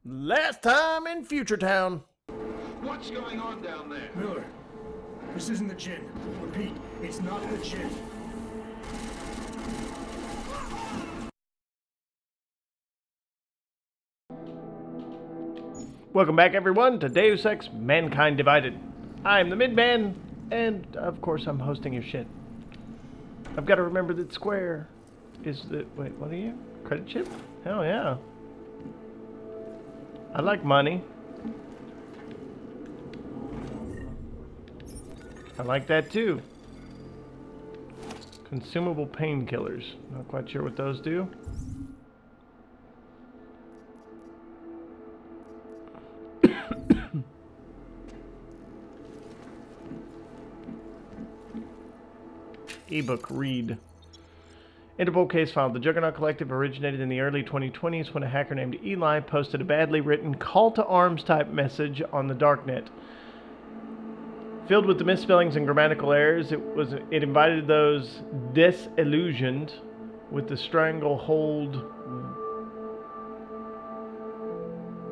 Last time in Future Town. What's going on down there? Miller, this isn't the gin. Repeat, it's not the gin. Welcome back, everyone, to Deus Ex Mankind Divided. I'm the Midman, and of course I'm hosting your shit. I've got to remember that Square is the... Wait, what are you? Credit chip? Hell yeah. I like money. I like that too. Consumable painkillers. Not quite sure what those do. Ebook read. Interpol case filed. The Juggernaut Collective originated in the early 2020s when a hacker named Eli posted a badly written call to arms type message on the darknet. Filled with the misspellings and grammatical errors, it invited those disillusioned with the stranglehold.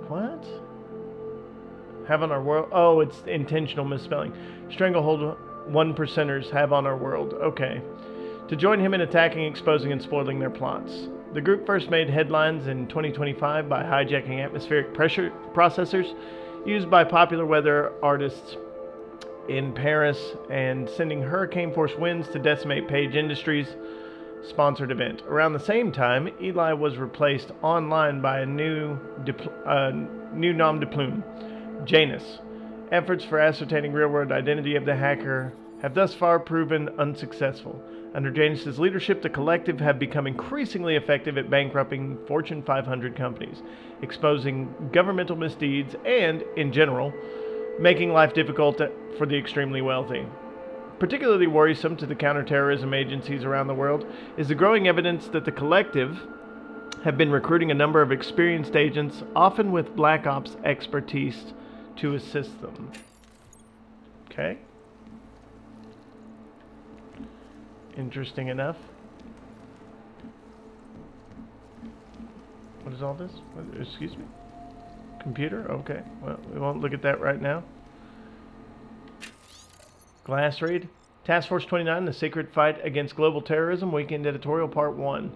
What? Have on our world. Oh, it's intentional misspelling. Stranglehold 1%ers have on our world. Okay. To join him in attacking, exposing, and spoiling their plots. The group first made headlines in 2025 by hijacking atmospheric pressure processors used by popular weather artists in Paris and sending hurricane force winds to decimate Page Industries' sponsored event. Around the same time, Eli was replaced online by a new nom de plume, Janus. Efforts for ascertaining real-world identity of the hacker have thus far proven unsuccessful. Under Janus's leadership, the collective have become increasingly effective at bankrupting Fortune 500 companies, exposing governmental misdeeds, and, in general, making life difficult for the extremely wealthy. Particularly worrisome to the counterterrorism agencies around the world is the growing evidence that the collective have been recruiting a number of experienced agents, often with Black Ops expertise, to assist them. Okay. Interesting enough. What is all this? What, excuse me? Computer? Okay. Well, we won't look at that right now. Glass read. Task Force 29, The Secret Fight Against Global Terrorism, Weekend Editorial, Part 1.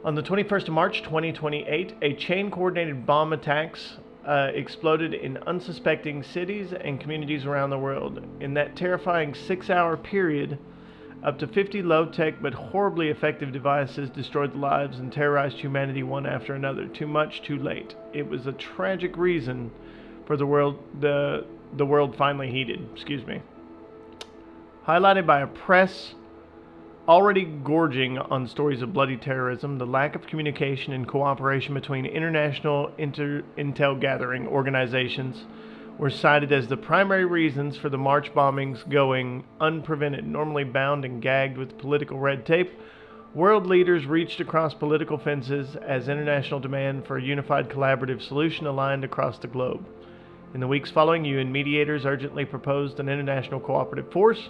On the 21st of March, 2028, a chain-coordinated bomb attacks exploded in unsuspecting cities and communities around the world. In that terrifying 6-hour period, up to 50 low-tech but horribly effective devices destroyed the lives and terrorized humanity one after another. Too much, too late. It was a tragic reason for the world finally heeded. Excuse me. Highlighted by a press already gorging on stories of bloody terrorism, the lack of communication and cooperation between international intel gathering organizations were cited as the primary reasons for the March bombings going unprevented. Normally bound and gagged with political red tape, world leaders reached across political fences as international demand for a unified collaborative solution aligned across the globe. In the weeks following, UN mediators urgently proposed an international cooperative force,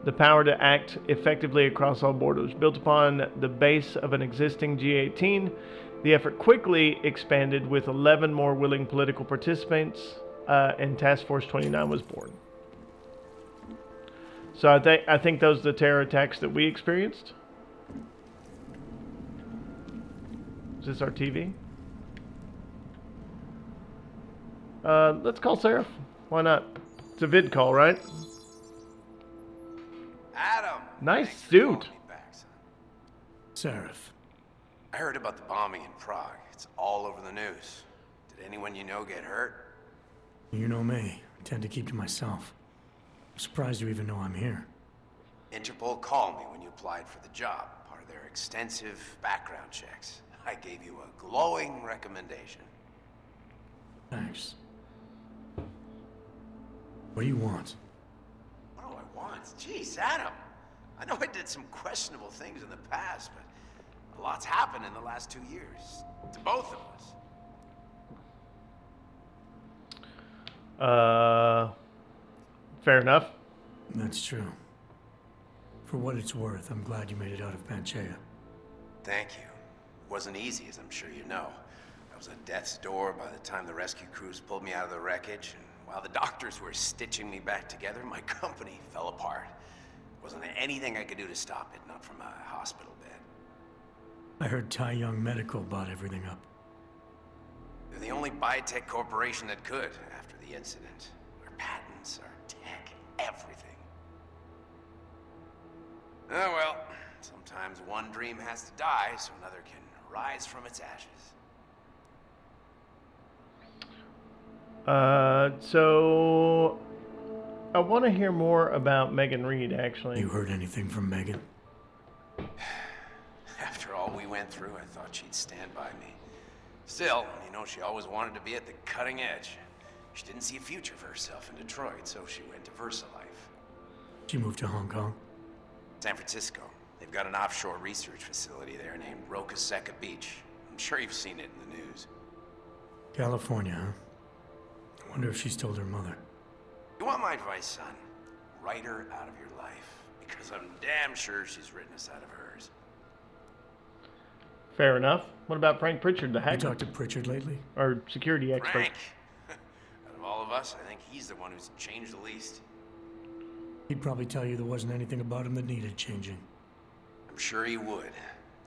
the power to act effectively across all borders. Built upon the base of an existing G18, the effort quickly expanded with 11 more willing political participants, and Task Force 29 was born. So I think those are the terror attacks that we experienced. Is this our TV? Let's call Seraph. Why not? It's a vid call, right? Adam! Nice suit. Back, son. Seraph. I heard about the bombing in Prague. It's all over the news. Did anyone you know get hurt? You know me. I tend to keep to myself. I'm surprised you even know I'm here. Interpol called me when you applied for the job, part of their extensive background checks. I gave you a glowing recommendation. Thanks. What do you want? What do I want? Jeez, Adam. I know I did some questionable things in the past, but a lot's happened in the last 2 years. To both of us. Fair enough. That's true. For what it's worth, I'm glad you made it out of Panchea. Thank you. It wasn't easy, as I'm sure you know. was at death's door by the time the rescue crews pulled me out of the wreckage, and while the doctors were stitching me back together, my company fell apart. Wasn't anything I could do to stop it, not from a hospital bed. I heard Tai Young Medical bought everything up. They're the only biotech corporation that could after the incident. Our patents, our tech, everything. Oh well, sometimes one dream has to die so another can rise from its ashes. So I want to hear more about Megan Reed, actually. You heard anything from Megan? After all we went through, I thought she'd stand by me. Still, you know, she always wanted to be at the cutting edge. She didn't see a future for herself in Detroit, so she went to VersaLife. She moved to Hong Kong? San Francisco. They've got an offshore research facility there named Roca Seca Beach. I'm sure you've seen it in the news. California, huh? I wonder if she's told her mother. You want my advice, son? Write her out of your life. Because I'm damn sure she's written us out of hers. Fair enough. What about Frank Pritchard, the You hacker? talked to Pritchard lately? Or security expert? Frank! Out of all of us, I think he's the one who's changed the least. He'd probably tell you there wasn't anything about him that needed changing. I'm sure he would.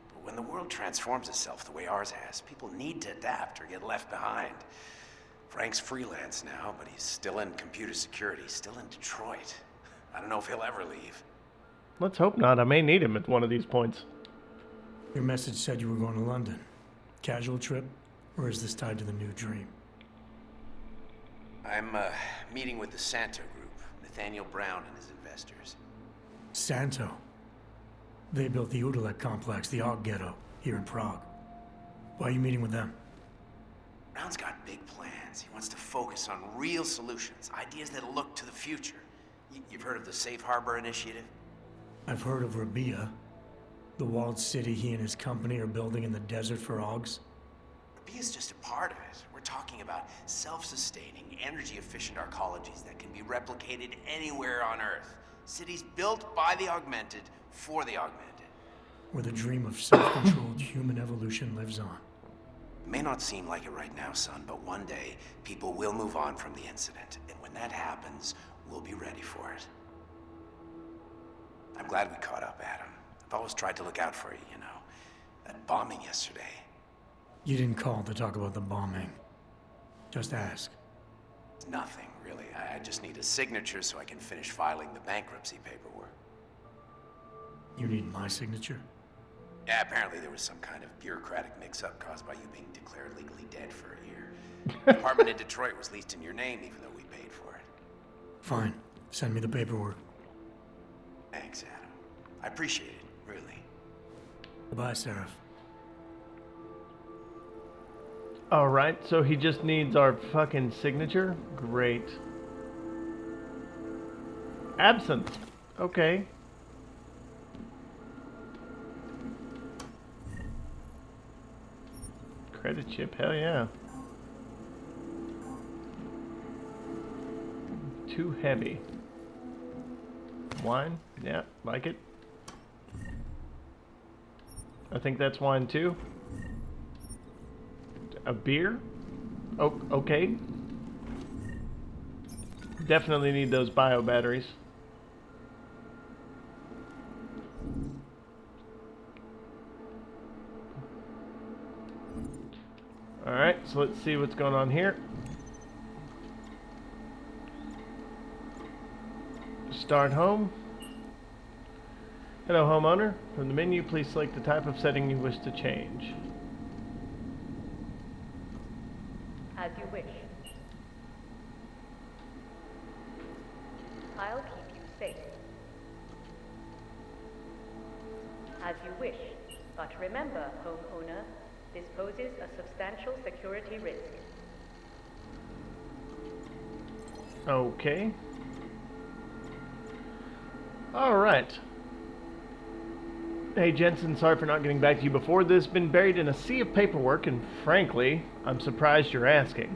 But when the world transforms itself the way ours has, people need to adapt or get left behind. Frank's freelance now, but he's still in computer security, still in Detroit. I don't know if he'll ever leave. Let's hope not. I may need him at one of these points. Your message said you were going to London. Casual trip? Or is this tied to the new dream? I'm meeting with the Santo Group, Nathaniel Brown and his investors. Santo. They built the Udalek complex, the Og Ghetto, here in Prague. Why are you meeting with them? Brown's got big plans. He wants to focus on real solutions, ideas that'll look to the future. You've heard of the Safe Harbor Initiative? I've heard of Rabia, the walled city he and his company are building in the desert for Ogs. Rabia's just a part of it. We're talking about self-sustaining, energy-efficient arcologies that can be replicated anywhere on Earth. Cities built by the augmented, for the augmented. Where the dream of self-controlled human evolution lives on. It may not seem like it right now, son, but one day, people will move on from the incident. And when that happens, we'll be ready for it. I'm glad we caught up, Adam. I've always tried to look out for you, you know. That bombing yesterday. You didn't call to talk about the bombing. Just ask. It's nothing, really. I just need a signature so I can finish filing the bankruptcy paperwork. You need my signature? Yeah, apparently there was some kind of bureaucratic mix-up caused by you being declared legally dead for a year. The apartment in Detroit was leased in your name, even though we paid for it. Fine. Send me the paperwork. Thanks, Adam. I appreciate it, really. Goodbye, Seraph. Alright, so he just needs our fucking signature? Great. Absinthe. Okay. Credit chip, hell yeah. Too heavy. Wine? Yeah, like it. I think that's wine too. A beer? Oh, okay. Definitely need those bio batteries. Alright, so let's see what's going on here. Start home. Hello, homeowner. From the menu, please select the type of setting you wish to change. As you wish. I'll keep you safe. As you wish. But remember, homeowner, this poses a substantial security risk. Okay. Alright. Hey Jensen, sorry for not getting back to you before this. Been buried in a sea of paperwork, and frankly, I'm surprised you're asking.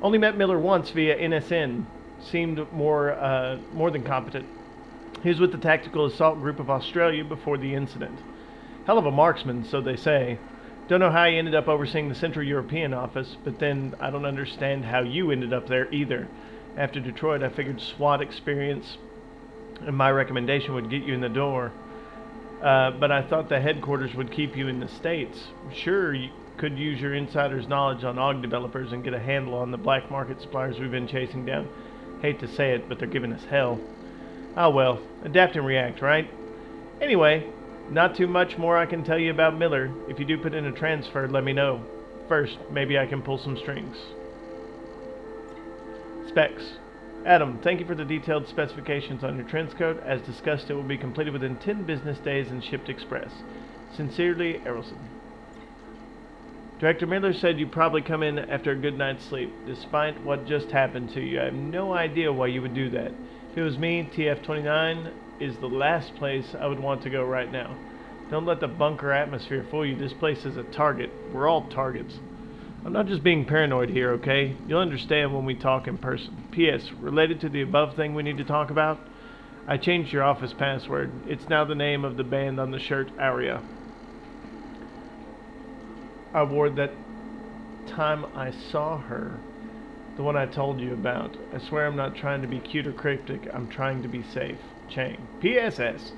Only met Miller once via NSN. Seemed more than competent. He was with the Tactical Assault Group of Australia before the incident. Hell of a marksman, so they say. Don't know how you ended up overseeing the Central European office, but then I don't understand how you ended up there either. After Detroit, I figured SWAT experience and my recommendation would get you in the door. But I thought the headquarters would keep you in the States. Sure, you could use your insider's knowledge on AUG developers and get a handle on the black market suppliers we've been chasing down. Hate to say it, but they're giving us hell. Oh well, adapt and react, right? Anyway, not too much more I can tell you about Miller. If you do put in a transfer, let me know. First, maybe I can pull some strings. Specs. Adam, thank you for the detailed specifications on your trench coat. As discussed, it will be completed within 10 business days and shipped express. Sincerely, Errolson. Director Miller said you'd probably come in after a good night's sleep. Despite what just happened to you, I have no idea why you would do that. If it was me, TF-29 is the last place I would want to go right now. Don't let the bunker atmosphere fool you. This place is a target. We're all targets. I'm not just being paranoid here, okay? You'll understand when we talk in person. P.S. Related to the above thing we need to talk about, I changed your office password. It's now the name of the band on the shirt, Aria. I wore that time I saw her. The one I told you about. I swear I'm not trying to be cute or cryptic. I'm trying to be safe. Chang. PSS.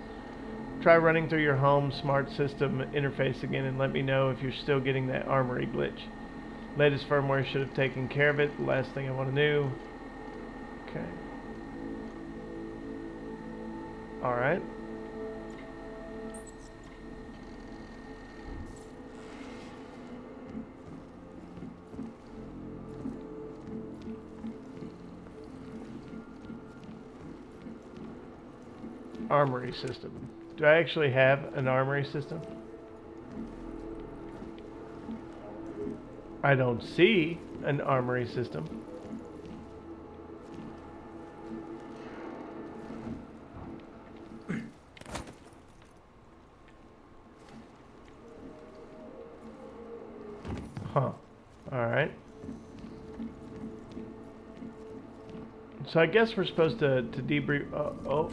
Try running through your home smart system interface again and let me know if you're still getting that armory glitch. Latest firmware should have taken care of it. The last thing I want to do. Okay. Alright. Armory system. Do I actually have an armory system? I don't see an armory system. Huh. Alright. So I guess we're supposed to debrief. Oh.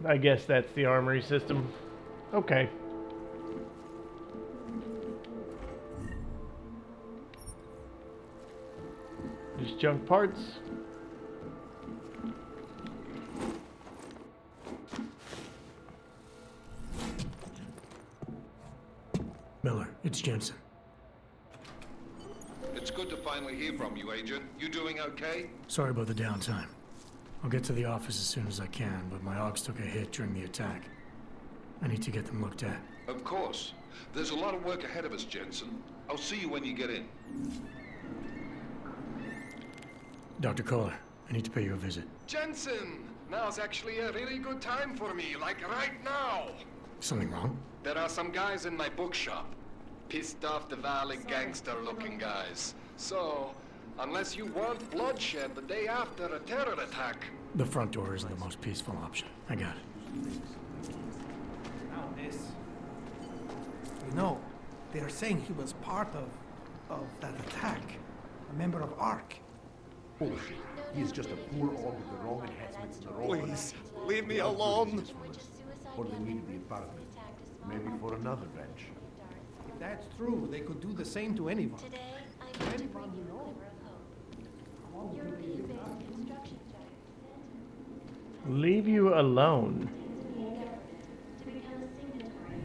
I guess that's the armory system. Okay. Just junk parts. Miller, it's Jensen. It's good to finally hear from you, Agent. You doing okay? Sorry about the downtime. I'll get to the office as soon as I can, but my AUGs took a hit during the attack. I need to get them looked at. Of course. There's a lot of work ahead of us, Jensen. I'll see you when you get in. Dr. Kohler, I need to pay you a visit. Jensen! Now's actually a really good time for me, like right now! Something wrong? There are some guys in my bookshop. Pissed off the valley gangster-looking guys. So, unless you want bloodshed the day after a terror attack... The front door is the most peaceful option. I got it. Now this. You know, they're saying he was part of that attack. A member of ARC. Bullshit. He is just a poor orc with the wrong enhancements and the wrong... Please, leave me alone! Or they needed the apartment. Maybe for another wrench. If that's true, they could do the same to anyone. Today, I'm going to bring you a glimmer of hope. European-based construction giant Leave you alone. to become a signatory.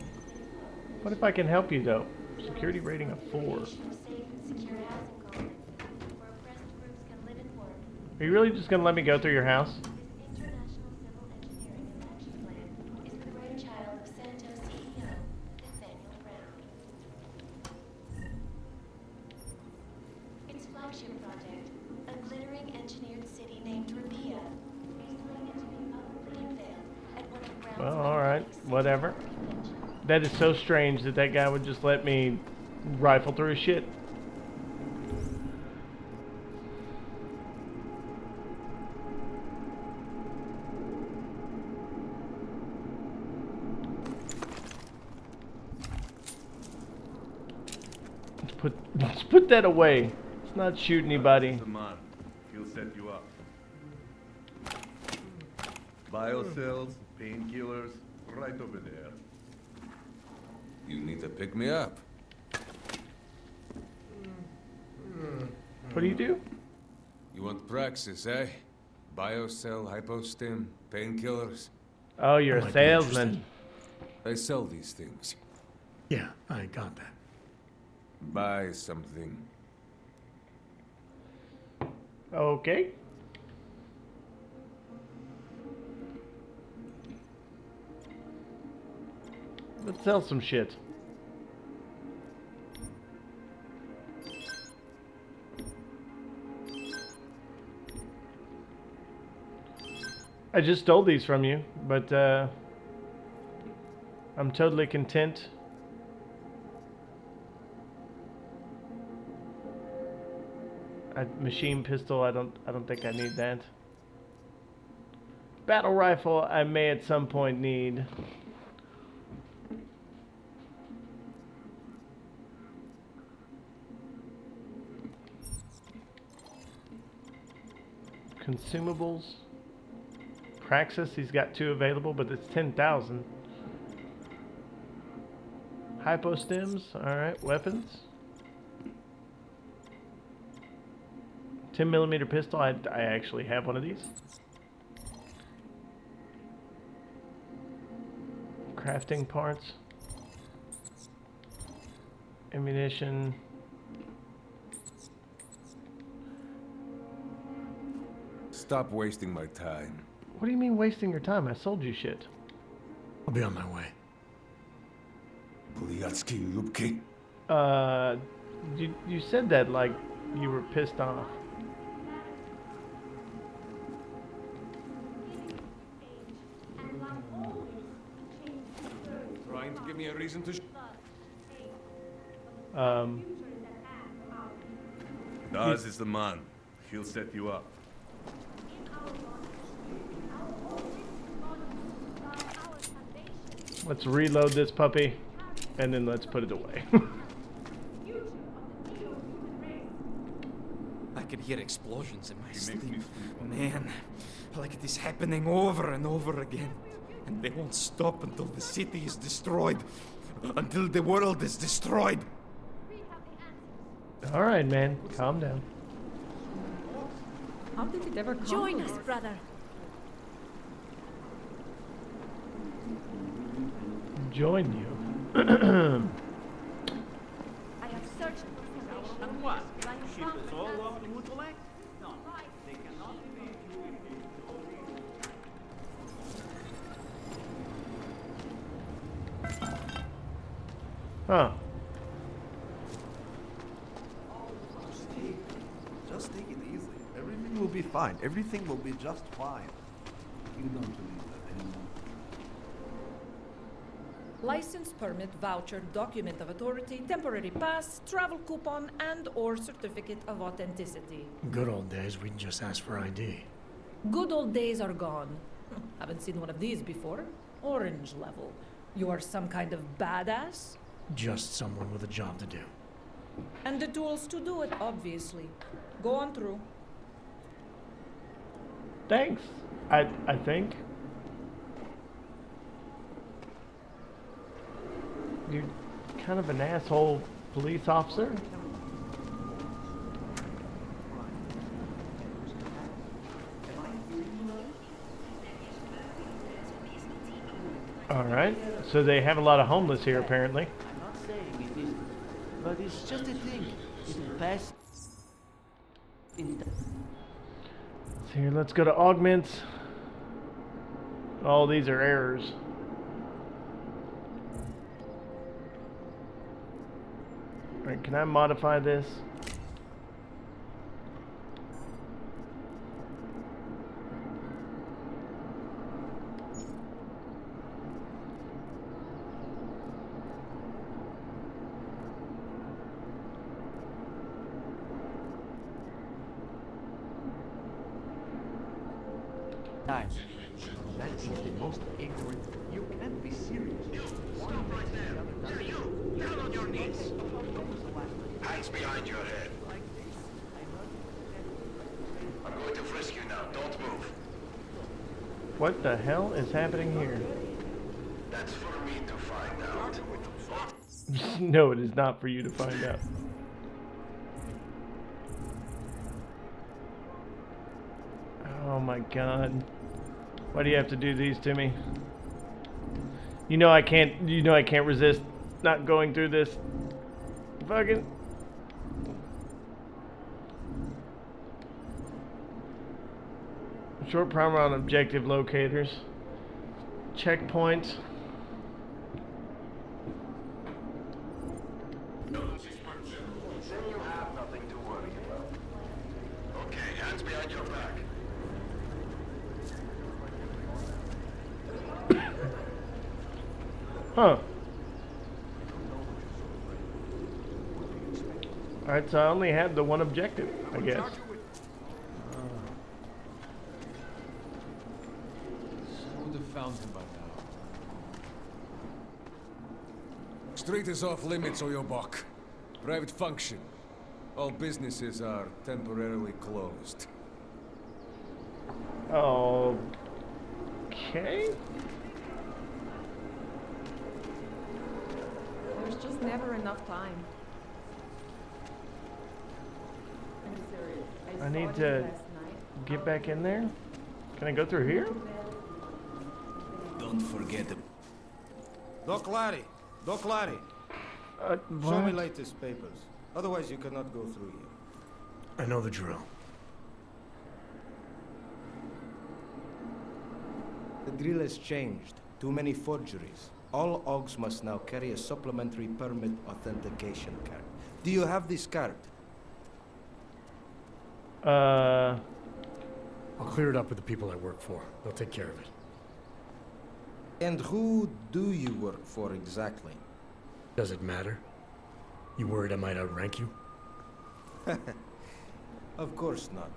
What if I can help you though? Security rating of 4. Creation of safe and secure housing complexes where oppressed groups can live and work. Are you really just gonna let me go through your house? This international civil engineering and action plan is the brainchild of Santo CEO Nathaniel Brown. Its flagship project, a glittering engineered city named Rapia, is slated to be publicly unveiled at one of Brown's Well, alright, upcoming whatever. conventions. That is so strange that that guy would just let me rifle through his shit. let's put that away. Let's not shoot anybody. The man. He'll set you up. Biocells, painkillers, right over there. You need to pick me up. What do you do? You want Praxis, eh? Biocell, hypostim, painkillers. Oh, you're I a might be salesman. I sell these things. Yeah, I got that. Buy something. Okay. Let's sell some shit. I just stole these from you, but I'm totally content. A machine pistol, I don't think I need that. Battle rifle, I may at some point need. Consumables. Praxis, he's got 2 available, but it's 10,000. Hypostims, alright, weapons. 10mm pistol, I actually have one of these. Crafting parts. Ammunition. Stop wasting my time. What do you mean wasting your time? I sold you shit. I'll be on my way. Poliatsky Lubki. You said that like you were pissed off. Trying to give me a reason to Daz is the man. He'll set you up. Let's reload this puppy, and then let's put it away. I can hear explosions in my sleep. Man, like it is happening over and over again. And they won't stop until the city is destroyed. Until the world is destroyed. Alright, man. Calm down. How did it ever come? Join us, brother. Join you. I have searched for salvation. And what? Ship is all off to Mutulek? No, they cannot evade you if they Huh. Just take it easy. Everything will be fine. Everything will be just fine. You don't believe that anymore. License, permit, voucher, document of authority, temporary pass, travel coupon, and or certificate of authenticity. Good old days, we'd just ask for ID. Good old days are gone. Haven't seen one of these before. Orange level. You are some kind of badass? Just someone with a job to do. And the tools to do it, obviously. Go on through. Thanks. I think. You're kind of an asshole police officer. Alright, so they have a lot of homeless here apparently. I'm not saying it isn't, but it's just a thing. It'll pass. So here, let's go to augments. Oh, these are errors. Alright, can I modify this? Times. That is the most ignorant. You can't be serious. Stop right there. You, down on your knees. When was the last time Hands behind your head. I'm going to frisk you now. Don't move. What the hell is happening here? That's for me to find out. No, it is not for you to find out. Oh my god. Why do you have to do these to me? You know I can't resist not going through this. Fucking short primer on objective locators. Checkpoints. Then you have nothing to worry about. Okay, hands behind your back. Huh. Alright, so I only had the one objective, I guess. Would have found him by now. Street is off limits, Oyobok. Private function. All businesses are temporarily closed. Okay. There's just never enough time. I'm serious. I need to get back in there. Can I go through here? Don't forget it. Doc Larry! Doc Larry! Show me latest papers. Otherwise you cannot go through here. I know the drill. The drill has changed. Too many forgeries. All OGs must now carry a supplementary permit authentication card. Do you have this card? I'll clear it up with the people I work for. They'll take care of it. And who do you work for exactly? Does it matter? You worried I might outrank you? Of course not.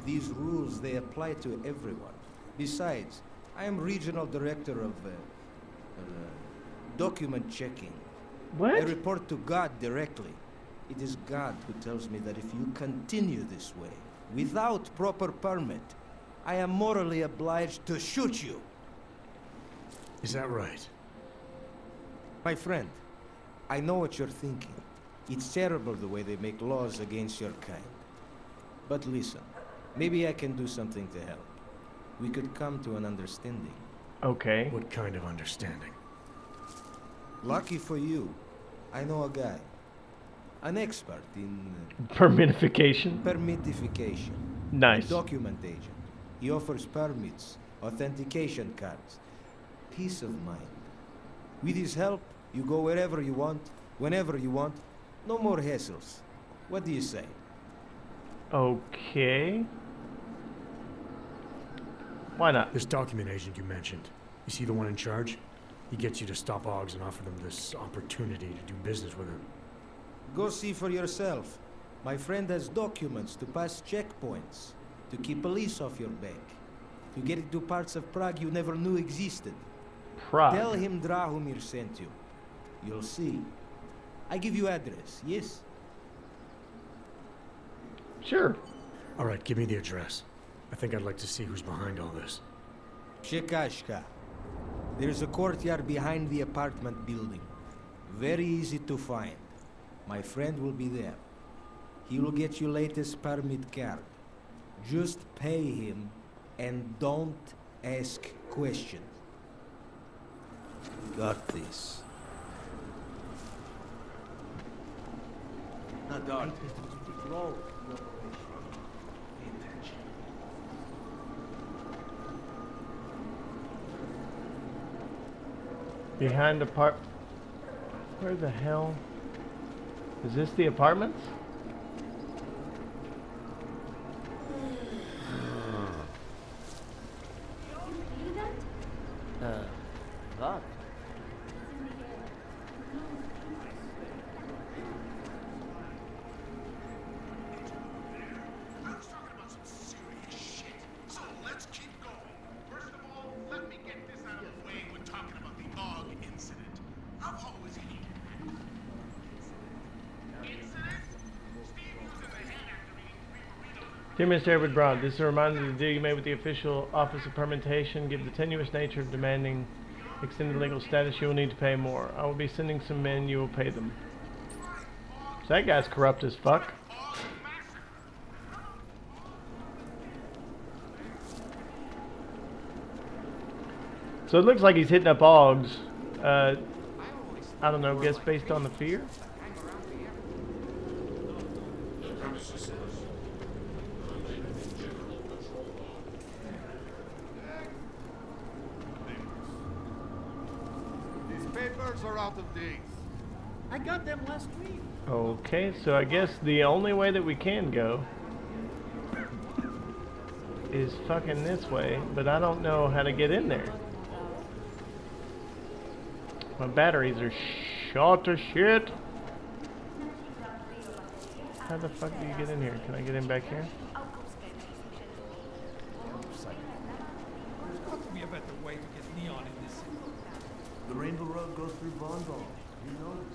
These rules, they apply to everyone. Besides, I am regional director of document checking. What? I report to God directly. It is God who tells me that if you continue this way, without proper permit, I am morally obliged to shoot you. Is that right? My friend, I know what you're thinking. It's terrible the way they make laws against your kind. But listen, maybe I can do something to help. We could come to an understanding. Okay. What kind of understanding? Lucky for you, I know a guy. An expert in... Permitification? Permitification. Nice. A document agent. He offers permits, authentication cards. Peace of mind. With his help, you go wherever you want, whenever you want. No more hassles. What do you say? Okay. Why not? This document agent you mentioned, you see the one in charge? He gets you to stop OGs and offer them this opportunity to do business with him. Go see for yourself. My friend has documents to pass checkpoints, to keep police off your back, to get into parts of Prague you never knew existed. Prague? Tell him Drahomir sent you. You'll see. I give you address, yes? Sure. All right, give me the address. I think I'd like to see who's behind all this. Shekashka. There's a courtyard behind the apartment building. Very easy to find. My friend will be there. He will get you latest permit card. Just pay him and don't ask questions. Got this. Now, Doc. Slow. Pay attention. Behind the part. Where the hell? Is this the apartments? What? I was talking about some serious shit. So let's keep going. First of all, let me get this out of the way when talking about the Og incident. I've always hated that. Incident? Dear Mr. Edward Broad, this is a reminder of the deal you made with the official Office of Permutation. Given the tenuous nature of demanding extended legal status, you will need to pay more. I will be sending some men, you will pay them. So that guy's corrupt as fuck. So it looks like he's hitting up Augs. I don't know, guess based on the fear? Papers are out of date. I got them last week. Okay, so I guess the only way that we can go is fucking this way, but I don't know how to get in there. My batteries are shot to shit. How the fuck do you get in here? Can I get in back here? There's got to be a better way to get neon in this city. The Rainbow Road goes through Vondel. You know it.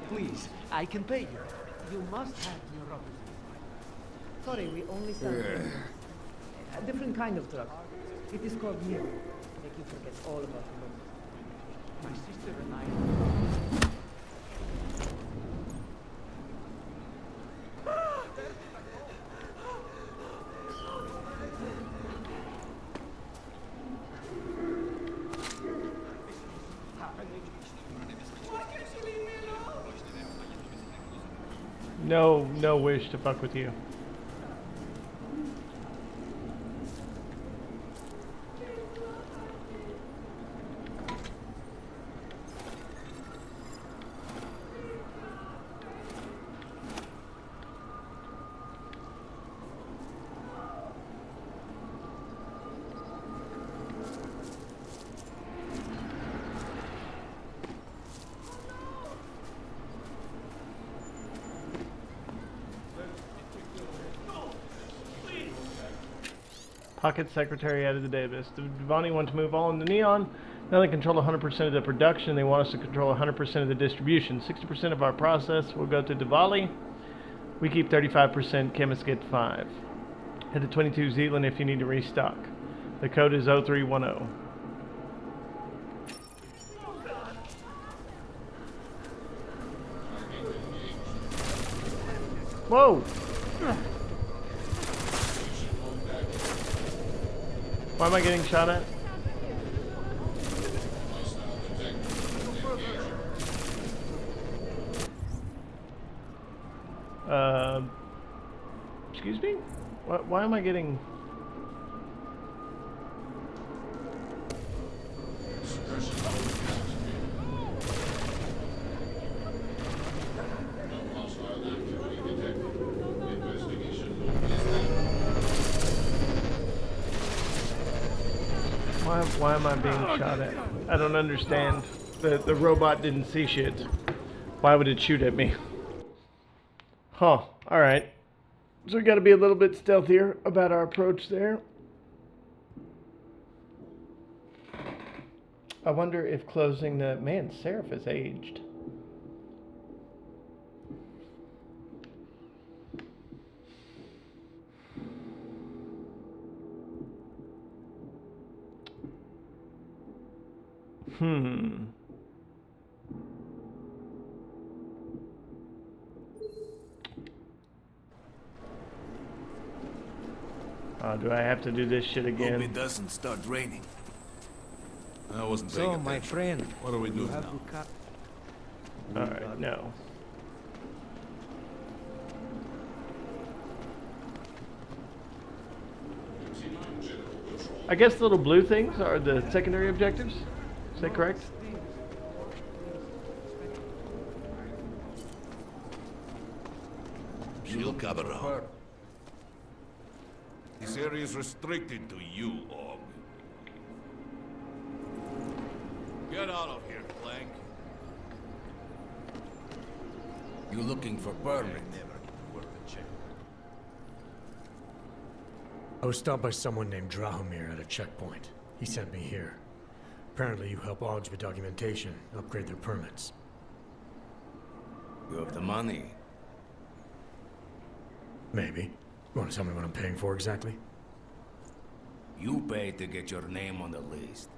Please, I can pay you. You must have your rubber. Sorry, we only sell a different kind of truck. It is called Neo. Make you forget all about the road. My sister and I. No wish to fuck with you. Pocket Secretary added the database. The Devani want to move all into Neon. Now they control 100% of the production. They want us to control 100% of the distribution. 60% of our process will go to Diwali. We keep 35%. Chemists get 5. Head to 22 Zealand if you need to restock. The code is 0310. Whoa! Why am I getting shot at? Excuse me? Why am I getting... Why am I being shot at? I don't understand. The robot didn't see shit. Why would it shoot at me? Huh. Alright. So we gotta be a little bit stealthier about our approach there. I wonder if closing the... Man, Seraph has aged. Do I have to do this shit again? Hope it doesn't start raining. I wasn't paying attention. my friend, What are we doing now? Alright, no. I guess the little blue things are the secondary objectives? Is that correct? She'll come around. This area is restricted to you, Og. Get out of here, Clank. You looking for permit? I was stopped by someone named Drahomir at a checkpoint. He sent me here. Apparently you help Augs with documentation, upgrade their permits. You have the money. Maybe. You want to tell me what I'm paying for exactly? You pay to get your name on the list.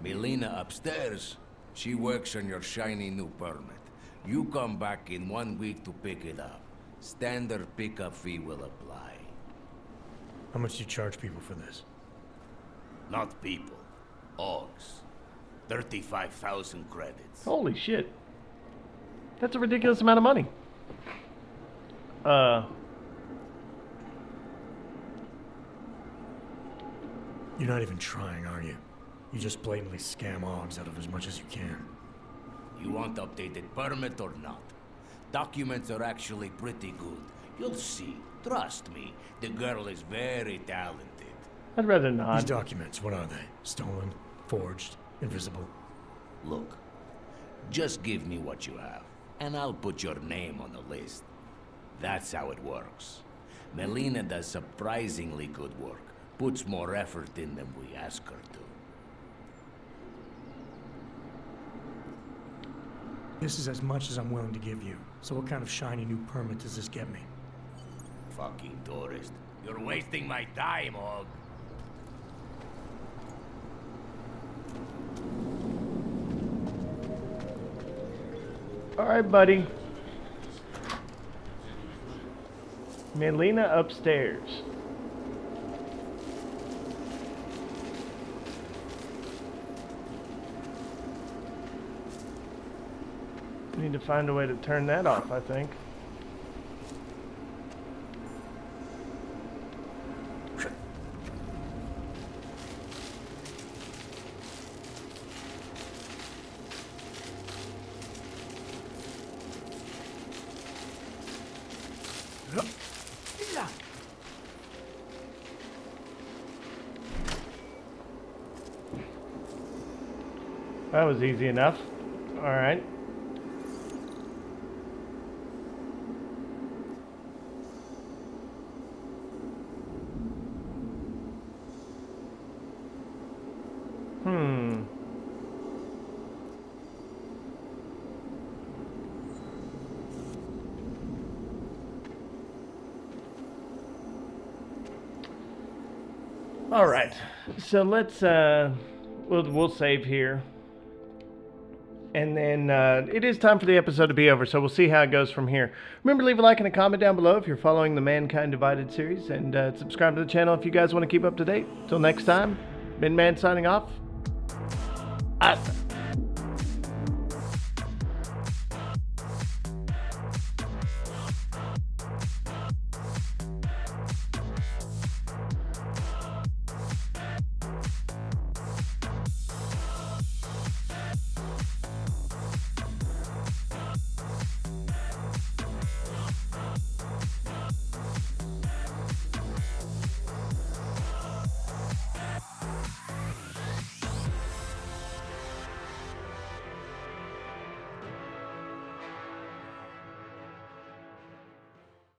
Melina upstairs, she works on your shiny new permit. You come back in 1 week to pick it up. Standard pickup fee will apply. How much do you charge people for this? Not people. Orcs. 35,000 credits. Holy shit. That's a ridiculous amount of money. You're not even trying, are you? You just blatantly scam Augs out of as much as you can. You want updated permit or not? Documents are actually pretty good. You'll see. Trust me. The girl is very talented. I'd rather not. These documents, what are they? Stolen? Forged? Invisible? Look, just give me what you have, and I'll put your name on the list. That's how it works. Melina does surprisingly good work. Puts more effort in than we ask her to. This is as much as I'm willing to give you. So what kind of shiny new permit does this get me? Fucking tourist. You're wasting my time, Hog. Alright, buddy. Melina upstairs. Need to find a way to turn that off, I think. That was easy enough. All right. All right, so let's we'll save here, and then it is time for the episode to be over. So we'll see how it goes from here. Remember, leave a like and a comment down below if you're following the Mankind Divided series, and subscribe to the channel if you guys want to keep up to date. Till next time, Min Man signing off. Hasta.